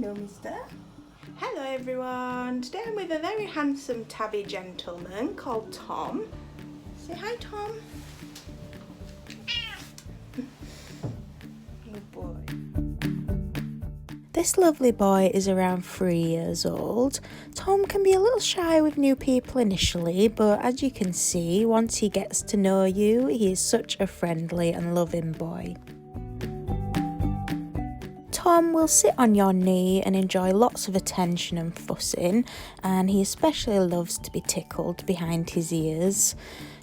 Hello, mister. Hello, everyone. Today I'm with a very handsome tabby gentleman called Tom. Say hi, Tom. Good boy. This lovely boy is around 3 years old. Tom can be a little shy with new people initially, but as you can see, once he gets to know you, he is such a friendly and loving boy. Tom will sit on your knee and enjoy lots of attention and fussing, and he especially loves to be tickled behind his ears.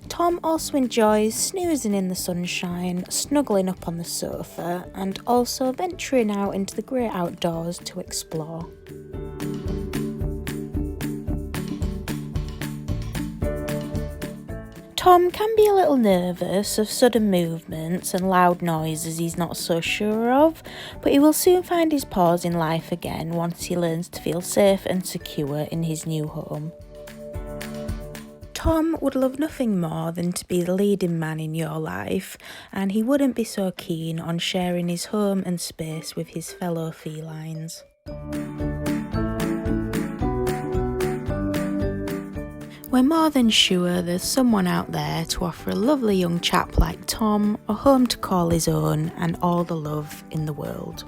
Tom also enjoys snoozing in the sunshine, snuggling up on the sofa, and also venturing out into the great outdoors to explore. Tom can be a little nervous of sudden movements and loud noises he's not so sure of, but he will soon find his paws in life again once he learns to feel safe and secure in his new home. Tom would love nothing more than to be the leading man in your life, and he wouldn't be so keen on sharing his home and space with his fellow felines. We're more than sure there's someone out there to offer a lovely young chap like Tom a home to call his own and all the love in the world.